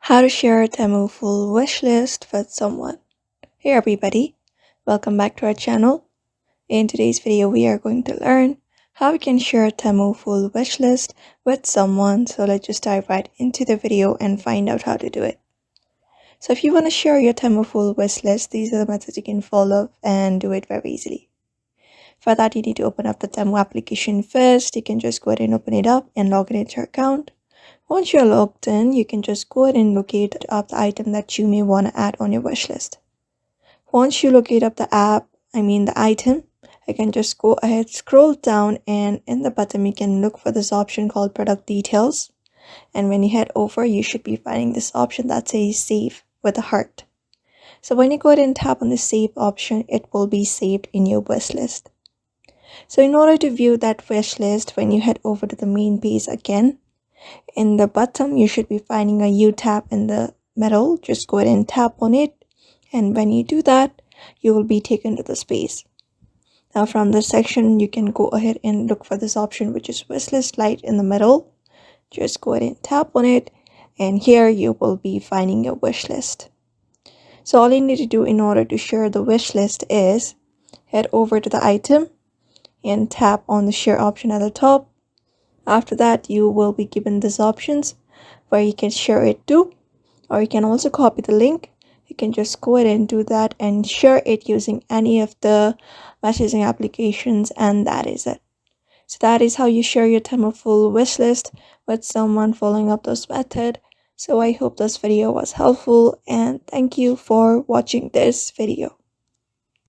How to share a Temu full wish list with someone. Hey everybody, welcome back to our channel. In today's video, we are going to learn how we can share a Temu full wish list with someone. So let's just dive right into the video and find out how to do it. So if you want to share your Temu full wish list, these are the methods you can follow and do it very easily. For that, you need to open up the Temu application first. You can just go ahead and open it up and log in into your account. Once you're logged in, you can just go ahead and locate up the item that you may want to add on your wish list. Once you locate up the item, you can just go ahead, scroll down, and in the bottom you can look for this option called product details. And when you head over, you should be finding this option that says save with a heart. So when you go ahead and tap on the save option, it will be saved in your wish list. So in order to view that wish list, when you head over to the main page again, in the bottom, you should be finding a U tab in the middle. Just go ahead and tap on it. And when you do that, you will be taken to the space. Now from this section, you can go ahead and look for this option, which is wishlist light in the middle. Just go ahead and tap on it. And here you will be finding your wish list. So all you need to do in order to share the wish list is head over to the item and tap on the share option at the top. After that, you will be given these options where you can share it to, or you can also copy the link. You can just go ahead and do that and share it using any of the messaging applications, and that is it. So that is how you share your Temu full wish list with someone following up this method. So I hope this video was helpful, and thank you for watching this video.